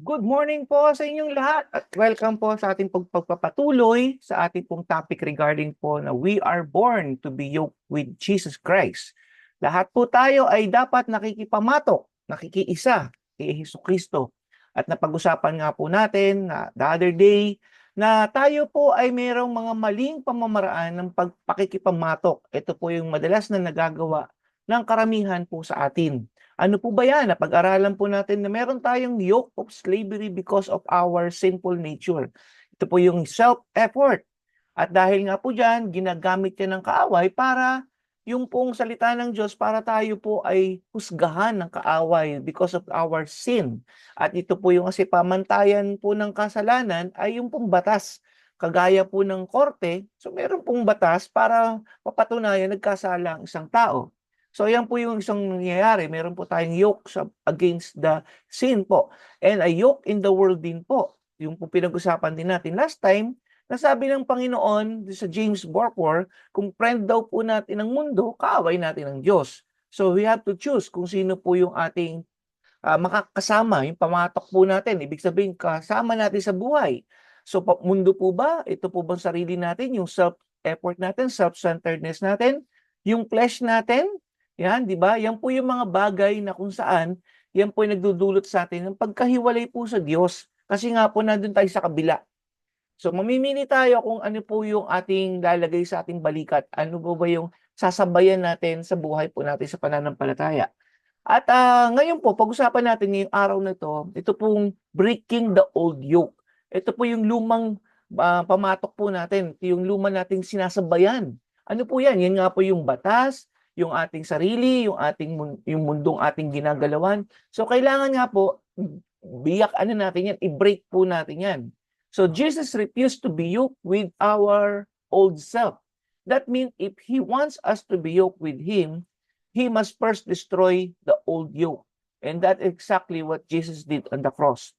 Good morning po sa inyong lahat at welcome po sa ating pagpapatuloy sa ating pong topic regarding po na we are born to be yoked with Jesus Christ. Lahat po tayo ay dapat nakikipamatok, nakikiisa kay Jesucristo. At napag-usapan nga po natin na the other day na tayo po ay mayroong mga maling pamamaraan ng pagpakikipamatok. Ito po yung madalas na nagagawa ng karamihan po sa atin. Ano po ba yan? Napag-aralan po natin na meron tayong yoke of slavery because of our sinful nature. Ito po yung self-effort. At dahil nga po dyan, ginagamit yan ng kaaway para yung pong salita ng Diyos para tayo po ay husgahan ng kaaway because of our sin. At ito po yung kasi pamantayan po ng kasalanan ay yung pong batas. Kagaya po ng korte, so meron pong batas para mapatunayan nagkasala ang isang tao. So yan po yung isang nangyayari. Meron po tayong yoke against the sin po. And a yoke in the world din po. Yung po pinag-usapan din natin last time, nasabi ng Panginoon sa James 4:4, kung friend daw po natin ang mundo, kaaway natin ang Diyos. So we have to choose kung sino po yung ating makakasama, yung pamatok po natin. Ibig sabihin, kasama natin sa buhay. So mundo po ba? Ito po bang sarili natin? Yung self-effort natin, self-centeredness natin, yung flesh natin, yan, di ba? Yan po yung mga bagay na kung saan, yan po yung nagdudulot sa atin ng pagkahiwalay po sa Diyos. Kasi nga po nandun tayo sa kabila. So mamimili tayo kung ano po yung ating lalagay sa ating balikat. Ano po ba yung sasabayan natin sa buhay po natin sa pananampalataya. At ngayon po, pag-usapan natin ngayong araw na ito pong breaking the old yoke. Ito po yung lumang pamatok po natin, yung luma nating sinasabayan. Ano po yan? Yan nga po yung batas, yung ating sarili, yung mundong ating ginagalawan. So kailangan nga po, ano natin yan, i-break po natin yan. So Jesus refused to be yoked with our old self. That means if He wants us to be yoked with Him, He must first destroy the old yoke. And that's exactly what Jesus did on the cross.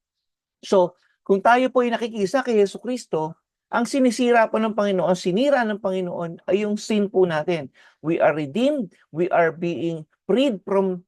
So, kung tayo po ay nakikisa kay Jesucristo, ang sinisira po ng Panginoon, sinira ng Panginoon ay yung sin po natin. We are redeemed, we are being freed from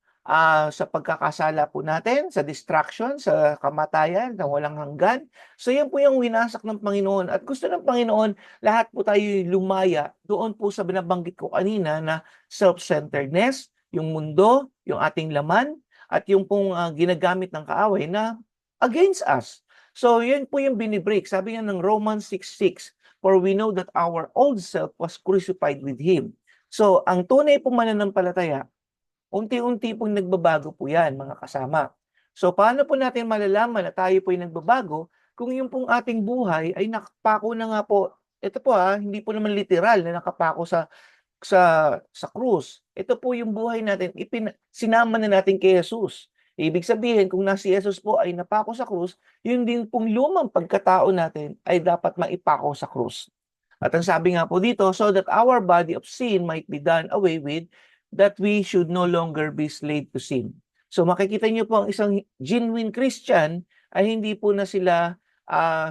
sa pagkakasala po natin, sa distraction, sa kamatayan, na walang hanggan. So yan po yung winasak ng Panginoon. At gusto ng Panginoon, lahat po tayo lumaya doon po sa binabanggit ko kanina na self-centeredness, yung mundo, yung ating laman, at yung pong ginagamit ng kaaway na against us. So yun po yung binibreak. Sabi nga ng Romans 6:6, for we know that our old self was crucified with Him. So ang tunay pong mananampalataya, unti-unti pong nagbabago po yan, mga kasama. So paano po natin malalaman na tayo po ay nagbabago kung yung pong ating buhay ay nakapako na nga po, ito po hindi po naman literal na nakapako sa krus. Ito po yung buhay natin, sinama na natin kay Jesus. Ibig sabihin, kung si Jesus po ay napako sa krus, yun din pong lumang pagkatao natin ay dapat maipako sa krus. At ang sabi nga po dito, so that our body of sin might be done away with, that we should no longer be slave to sin. So makikita niyo po ang isang genuine Christian ay hindi po na sila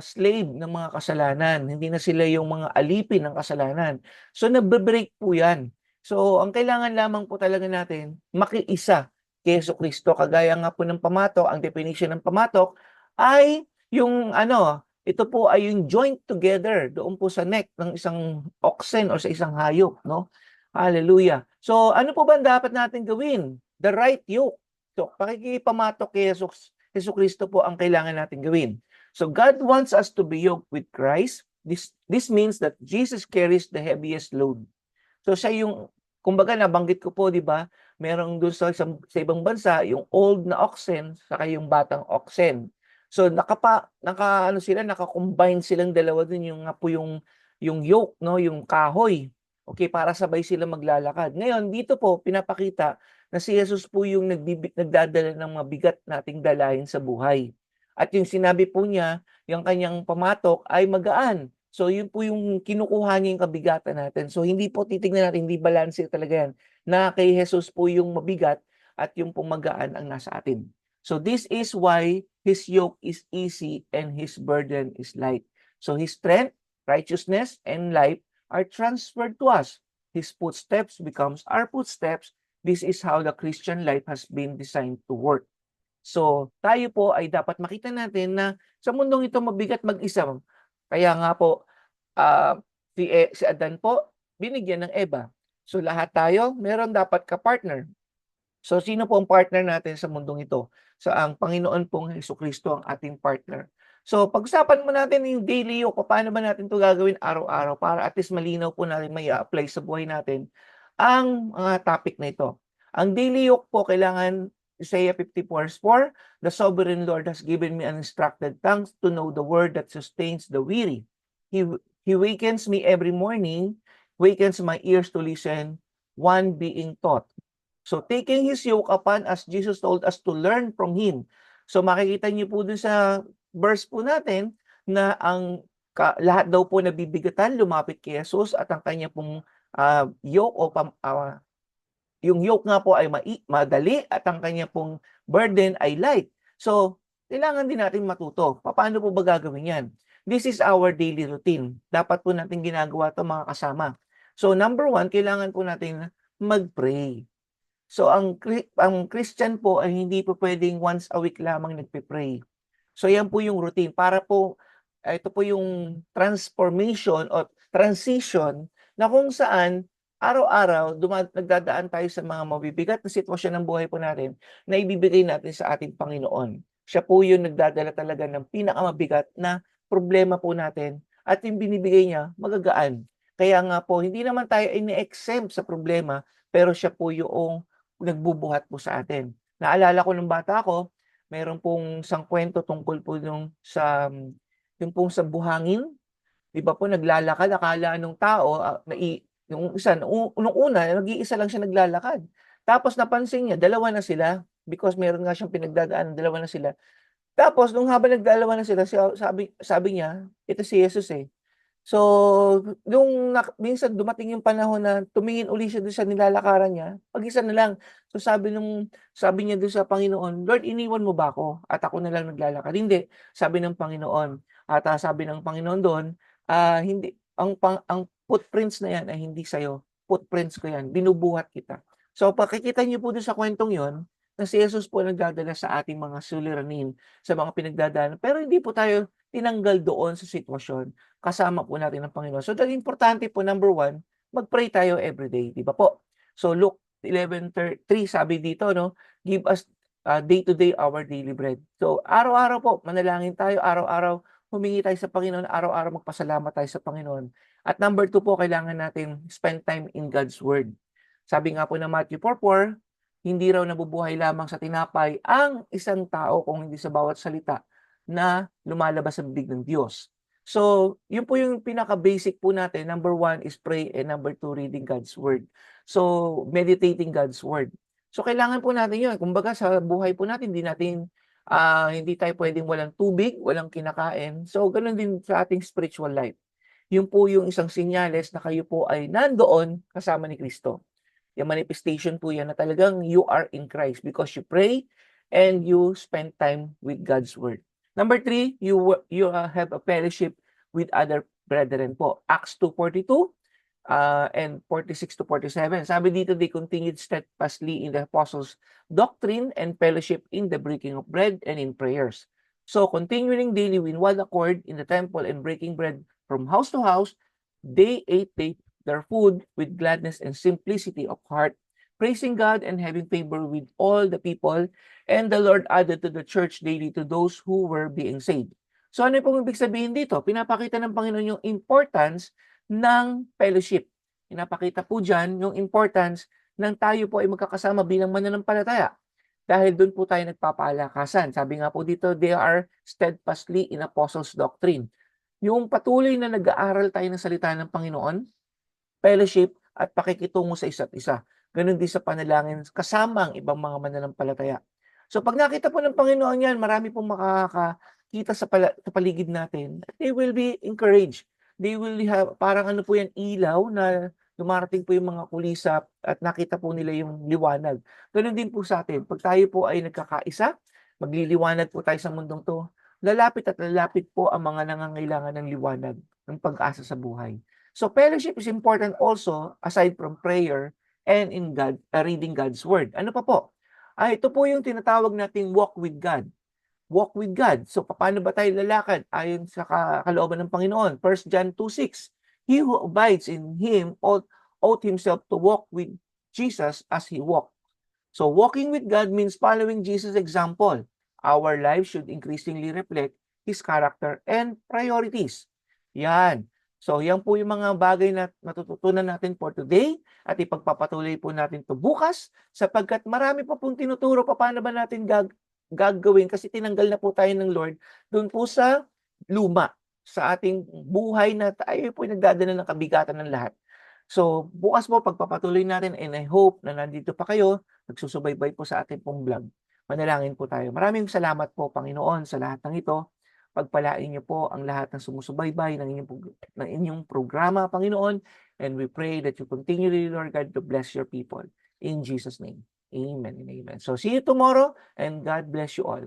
slave ng mga kasalanan. Hindi na sila yung mga alipin ng kasalanan. So nagbe-break po yan. So ang kailangan lamang po talaga natin, makiisa kay Jesucristo. Kagaya nga po ng pamatok, ang definition ng pamatok ay yung ito po ay yung joint together doon po sa neck ng isang oxen or sa isang hayop, no? Hallelujah. So ano po ba ang dapat natin gawin? The right yoke. So pakikipamatok kay Jesucristo po ang kailangan natin gawin. So God wants us to be yoked with Christ. This means that Jesus carries the heaviest load. So siya yung, kumbaga nabanggit ko po, di ba? Merong doon sa ibang bansa, yung old na oxen, saka yung batang oxen. So naka-combine silang dalawa dun yung nga po yung yoke, no, yung kahoy. Okay, para sabay sila maglalakad. Ngayon, dito po pinapakita na si Jesus po yung nagdadala ng mabigat nating dalahin sa buhay. At yung sinabi po niya, yung kanyang pamatok ay magaan. So yun po yung kinukuha niya yung kabigatan natin. So hindi po titignan natin, hindi balance talaga yan. Na kay Jesus po yung mabigat at yung pumagaan ang nasa atin. So this is why His yoke is easy and His burden is light. So His strength, righteousness, and life are transferred to us. His footsteps becomes our footsteps. This is how the Christian life has been designed to work. So, tayo po ay dapat makita natin na sa mundong ito mabigat mag-isa. Kaya nga po, si Adan po, binigyan ng Eva. So, lahat tayo, meron dapat ka-partner. So, sino po ang partner natin sa mundong ito? So, ang Panginoon pong Jesucristo ang ating partner. So, pag-usapan mo natin yung daily yoke, paano ba natin ito gagawin araw-araw para at least malinaw po natin may apply sa buhay natin ang mga topic na ito. Ang daily yoke po kailangan Isaiah 54:4, the sovereign Lord has given me an instructed tongue to know the word that sustains the weary. He wakens me every morning, wakens my ears to listen, one being taught. So, taking His yoke upon us, Jesus told us to learn from Him. So, makikita niyo po dun sa verse po natin na lahat daw po nabibigatan, lumapit kay Jesus at ang kanya pong yoke o yung yoke nga po ay madali at ang kanya pong burden ay light. So, kailangan din natin matuto. Paano po ba gagawin yan? This is our daily routine. Dapat po natin ginagawa ito mga kasama. So, number 1, kailangan po natin mag-pray. So, ang Christian po ay hindi po pwedeng once a week lamang nagpe-pray. So, yan po yung routine. Para po, ito po yung transformation o transition na kung saan araw-araw nagdadaan tayo sa mga mabibigat na sitwasyon ng buhay po natin na ibibigay natin sa ating Panginoon. Siya po yung nagdadala talaga ng pinakamabigat na problema po natin at yung binibigay niya magagaan. Kaya nga po, hindi naman tayo ini-exempt sa problema, pero siya po yung nagbubuhat po sa atin. Naalala ko nung bata ako, mayroon pong isang kwento tungkol po yung pong sa buhangin. Di ba po naglalakad, akala nung tao, yung isa, nung una, nag-iisa lang siya naglalakad. Tapos napansin niya, dalawa na sila because meron nga siyang pinagdadaan, dalawa na sila. Tapos nung habang nagdalawa na sila, sabi niya, ito si Jesus eh. So, minsan dumating yung panahon na tumingin uli siya do'n sa nilalakaran niya, mag-isa na lang. So, sabi niya do'n sa Panginoon, "Lord, iniwan mo ba ako at ako na lang naglalakad?" "Hindi," sabi ng Panginoon. At, sabi ng Panginoon do'n, "Hindi, ang footprints na 'yan ay hindi sa'yo, footprints ko 'yan, binubuhat kita." So, makikita niyo po do'n sa kuwentong 'yon, na si Jesus po nagdadala sa ating mga suliranin, sa mga pinagdadaanan, pero hindi po tayo tinanggal doon sa sitwasyon. Kasama po natin ang Panginoon. So, dahil importante po, number 1, mag-pray tayo everyday, di ba po? So, Luke 11:3 sabi dito, no, give us day to day our daily bread. So, araw-araw po, manalangin tayo, araw-araw humingi tayo sa Panginoon, araw-araw magpasalamat tayo sa Panginoon. At number 2 po, kailangan natin spend time in God's Word. Sabi nga po ng Matthew 4:4, hindi raw nabubuhay lamang sa tinapay ang isang tao kung hindi sa bawat salita na lumalabas sa bibig ng Diyos. So, yun po yung pinaka-basic po natin. Number 1 is pray and number 2, reading God's Word. So, meditating God's Word. So, kailangan po natin yun. Kumbaga sa buhay po natin, hindi tayo pwedeng walang tubig, walang kinakain. So, ganun din sa ating spiritual life. Yun po yung isang senyales na kayo po ay nandoon kasama ni Kristo. Yung manifestation po yan na talagang you are in Christ because you pray and you spend time with God's Word. Number 3, you have a fellowship with other brethren po. Acts 2:42 and 46-47. Sabi dito, they continued steadfastly in the apostles' doctrine and fellowship in the breaking of bread and in prayers. So, continuing daily in one accord in the temple and breaking bread from house to house, they ate their food with gladness and simplicity of heart, praising God and having favor with all the people. And the Lord added to the church daily to those who were being saved. So ano pong ibig sabihin dito? Pinapakita ng Panginoon yung importance ng fellowship. Pinapakita po dyan yung importance ng tayo po ay magkakasama bilang mananampalataya. Dahil doon po tayo nagpapaalakasan. Sabi nga po dito, they are steadfastly in apostles' doctrine. Yung patuloy na nag-aaral tayo ng salita ng Panginoon, fellowship at pakikitungo sa isa't isa. Ganon din sa panalangin kasama ang ibang mga mananampalataya. So pag nakita po ng Panginoon yan, marami pong makakakita sa paligid natin. They will be encouraged. They will have, parang ano po yan, ilaw na dumarating po yung mga kulisap at nakita po nila yung liwanag. Ganon din po sa atin. Pag tayo po ay nagkakaisa, magliliwanag po tayo sa mundong to, lalapit at lalapit po ang mga nangangailangan ng liwanag, ng pag-asa sa buhay. So fellowship is important also aside from prayer and in reading God's Word. Ano pa po? Ito po yung tinatawag nating walk with God. Walk with God. So, paano ba tayo lalakad? Ayon sa kalooban ng Panginoon. 1 John 2:6. He who abides in Him ought himself to walk with Jesus as He walked. So, walking with God means following Jesus' example. Our lives should increasingly reflect His character and priorities. Yan. So, yan po yung mga bagay na matututunan natin for today at ipagpapatuloy po natin to bukas sapagkat marami pa pong tinuturo pa paano ba natin gagawin kasi tinanggal na po tayo ng Lord doon po sa luma, sa ating buhay na tayo po nagdadala ng kabigatan ng lahat. So, bukas po pagpapatuloy natin and I hope na nandito pa kayo, nagsusubaybay po sa ating pong vlog. Manalangin po tayo. Maraming salamat po, Panginoon, sa lahat ng ito. Pagpalain niyo po ang lahat ng sumusubaybay ng inyong programa, Panginoon. And we pray that you continually, Lord God, to bless your people. In Jesus' name. Amen and amen. So, see you tomorrow and God bless you all.